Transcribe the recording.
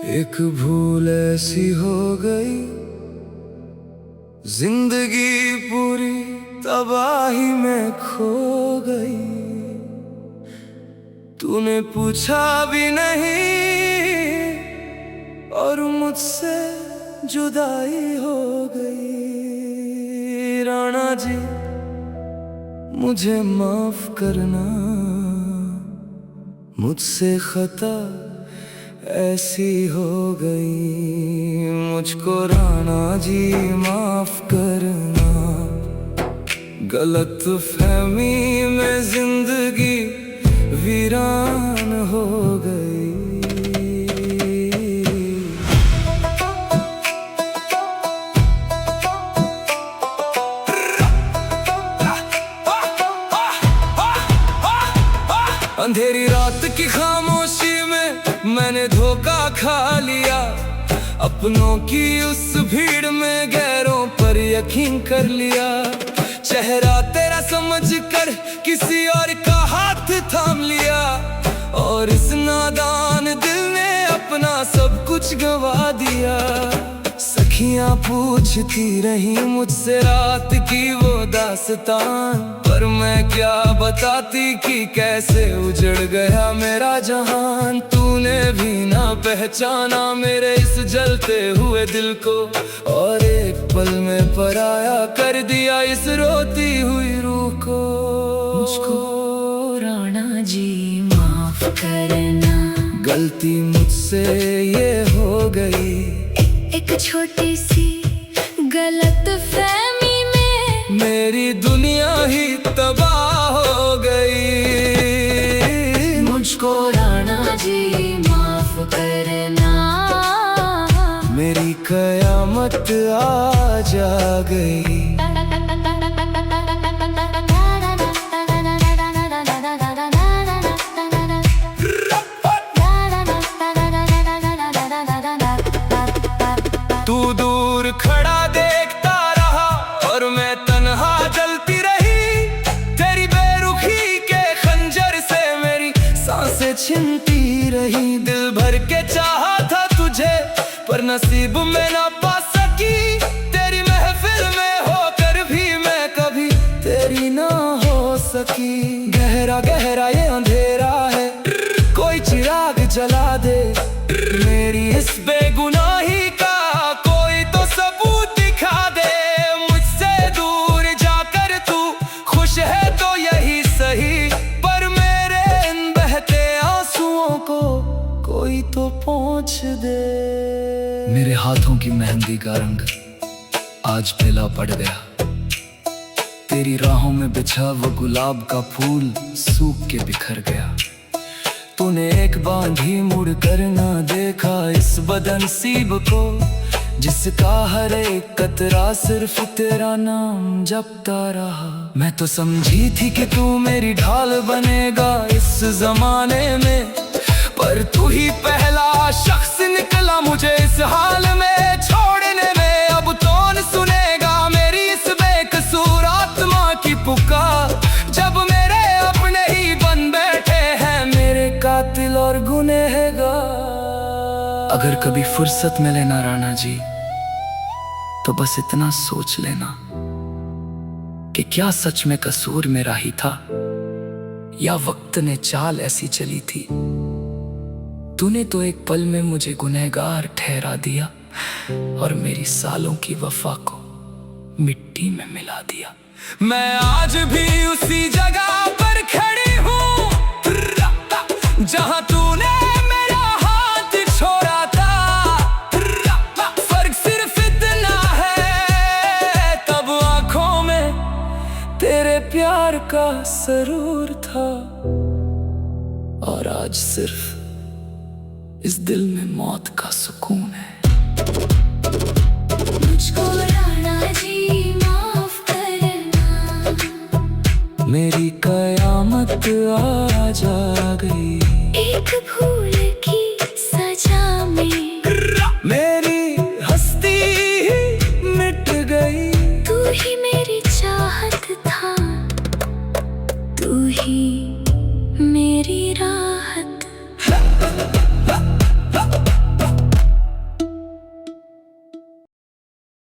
एक भूल ऐसी हो गई, जिंदगी पूरी तबाही में खो गई। तूने पूछा भी नहीं और मुझसे जुदाई हो गई। राणा जी मुझे माफ करना, मुझसे खता ऐसी हो गई। मुझको राणा जी माफ करना, गलत फहमी में जिंदगी वीरान हो गई। अंधेरी रात की खामोशी में मैंने धोखा खा लिया। अपनों की उस भीड़ में गैरों पर यकीन कर लिया। चेहरा तेरा समझकर किसी और का हाथ थाम लिया, और इस नादान दिल ने अपना सब कुछ गवा दिया। सखियां पूछती रही मुझसे रात की वो दास्तान, पर मैं क्या बताती कि कैसे उजड़ गया मेरा जहान। तूने भी ना पहचाना मेरे इस जलते हुए दिल को, और एक पल में पराया कर दिया इस रोती हुई रूह को। मुझको राणा जी माफ करना, गलती मुझसे ये हो गई। एक छोटी सी गलत फहमी में मेरी दुनिया ही तबाह हो गई। मुझको राणा जी माफ करना, मेरी कयामत आज आ गई। तू दूर खड़ा देखता रहा और मैं तन्हा जलती रही। तेरी बेरुखी के खंजर से मेरी सांसें छिनती रही। दिल भर के चाहा था तुझे पर नसीब में ना पा सकी। तेरी महफिल में होकर भी मैं कभी तेरी ना हो सकी। गहरा गहरा ये अंधेरा है, कोई चिराग जला दे। मेरी इस बेगुनाही का कोई तो सबूत दिखा दे। मुझसे दूर जाकर तू खुश है तो यही सही, पर मेरे इन बहते आंसुओं को कोई तो पोंछ दे। मेरे हाथों की मेहंदी का रंग आज पीला पड़ गया। तेरी राहों में बिछा वो गुलाब का फूल सूख के बिखर गया। तूने एक बांधी मुड़ कर ना देखा इस बदनसीब को, जिसका हर एक कतरा सिर्फ तेरा नाम जपता रहा। मैं तो समझी थी कि तू मेरी ढाल बनेगा इस जमाने में, पर तू ही पहला शख्स निकला मुझे इस हाल में छोड़ने में। अब कौन सुनेगा मेरी इस बेकसूर आत्मा की पुकार, जब मेरे अपने ही बन बैठे हैं मेरे कातिल और गुनहगार। अगर कभी फुर्सत मिले ना राणा जी, तो बस इतना सोच लेना कि क्या सच में कसूर मेरा ही था, या वक्त ने चाल ऐसी चली थी। तूने तो एक पल में मुझे गुनहगार ठहरा दिया, और मेरी सालों की वफा को मिट्टी में मिला दिया। मैं आज भी उसी जगह पर खड़ी हूँ जहाँ तूने मेरा हाथ छोड़ा था। फर्क सिर्फ इतना है, तब आंखों में तेरे प्यार का सरूर था, और आज सिर्फ इस दिल में मौत का सुकून है। मुझको राणा जी माफ करना, मेरी कयामत आज आ गई। एक भूल